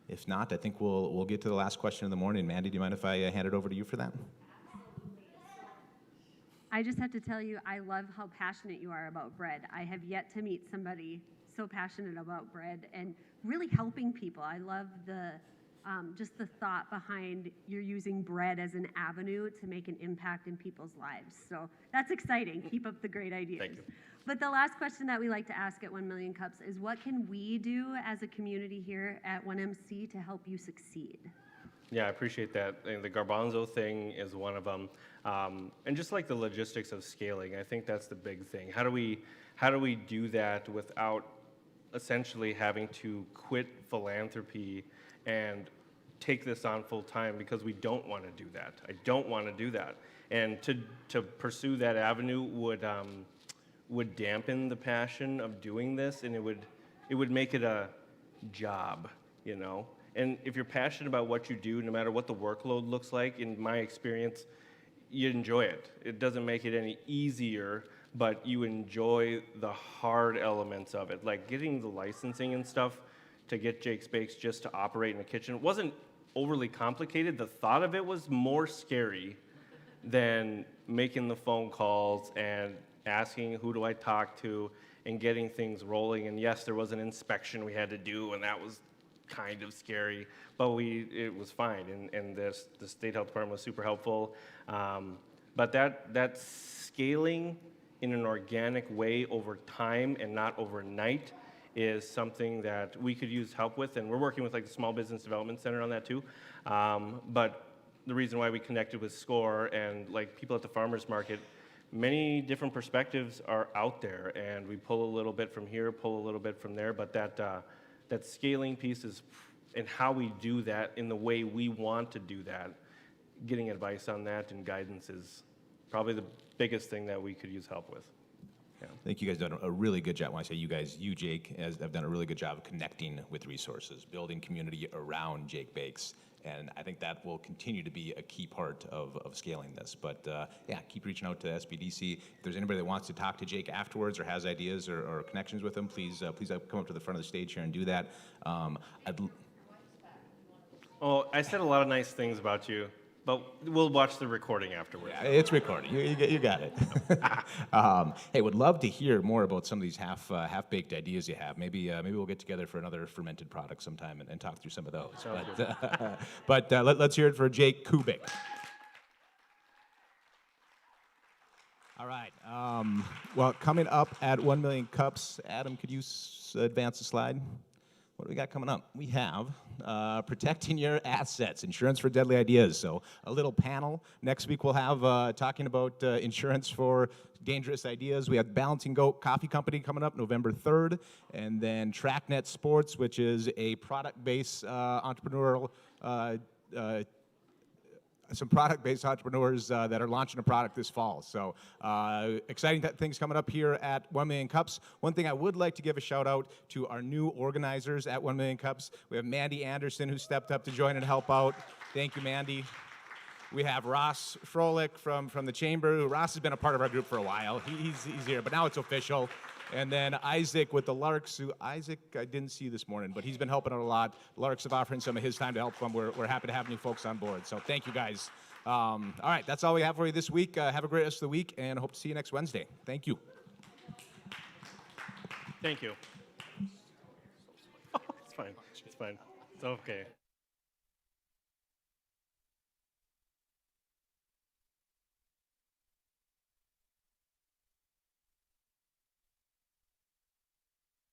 If not, I think we'll get to the last question of the morning. Mandy, do you mind if I hand it over to you for that? I just have to tell you, I love how passionate you are about bread. I have yet to meet somebody so passionate about bread and really helping people. I love just the thought behind you're using bread as an avenue to make an impact in people's lives. So that's exciting. Keep up the great ideas. Thank you. But the last question that we like to ask at 1 Million Cups is, what can we do as a community here at 1MC to help you succeed? Yeah, I appreciate that. And the garbanzo thing is one of them. And just like the logistics of scaling, I think that's the big thing. How do we do that without essentially having to quit philanthropy and take this on full time, because we don't want to do that. I don't want to do that. And to pursue that avenue would dampen the passion of doing this, and it would make it a job, you know? And if you're passionate about what you do, no matter what the workload looks like, in my experience, you enjoy it. It doesn't make it any easier, but you enjoy the hard elements of it, like getting the licensing and stuff to get Jake's Bakes just to operate in the kitchen. It wasn't overly complicated. The thought of it was more scary than making the phone calls and asking who do I talk to and getting things rolling. And yes, there was an inspection we had to do, and that was kind of scary, but it was fine. And the state health department was super helpful. But that scaling in an organic way over time and not overnight is something that we could use help with, and we're working with like the Small Business Development Center on that too. But the reason why we connected with SCORE and like people at the farmers market, many different perspectives are out there, and we pull a little bit from here, pull a little bit from there, but that scaling piece is, and how we do that in the way we want to do that, getting advice on that and guidance is probably the biggest thing that we could use help with. Yeah. I think you guys have done a really good job. When I say you guys, you, Jake, have done a really good job of connecting with resources, building community around Jake Bakes. And I think that will continue to be a key part of scaling this. But yeah, keep reaching out to SBDC. If there's anybody that wants to talk to Jake afterwards or has ideas or connections with him, please come up to the front of the stage here and do that. Oh, I said a lot of nice things about you, but we'll watch the recording afterwards. Yeah, it's recording. You got it. Hey, would love to hear more about some of these half-baked ideas you have. Maybe we'll get together for another fermented product sometime and talk through some of those. But let's hear it for Jake Kubik. All right. Well, coming up at 1 million cups, Adam, could you advance the slide? What do we got coming up? We have protecting your assets, insurance for deadly ideas. So a little panel. Next week we'll have talking about insurance for dangerous ideas. We have Balancing Goat Coffee Company coming up November 3rd. And then TrackNet Sports, which is a product-based entrepreneurial some product-based entrepreneurs that are launching a product this fall. So exciting things coming up here at 1 Million Cups. One thing I would like to give a shout out to our new organizers at 1 Million Cups. We have Mandy Anderson, who stepped up to join and help out. Thank you, Mandy. We have Ross Froelich from the Chamber. Ross has been a part of our group for a while. He's here, but now it's official. And then Isaac with the Larks, who Isaac I didn't see this morning, but he's been helping out a lot. Larks have offered some of his time to help them. We're happy to have you folks on board. So thank you, guys. All right, that's all we have for you this week. Have a great rest of the week, and hope to see you next Wednesday. Thank you. Thank you. It's fine. It's fine. It's okay.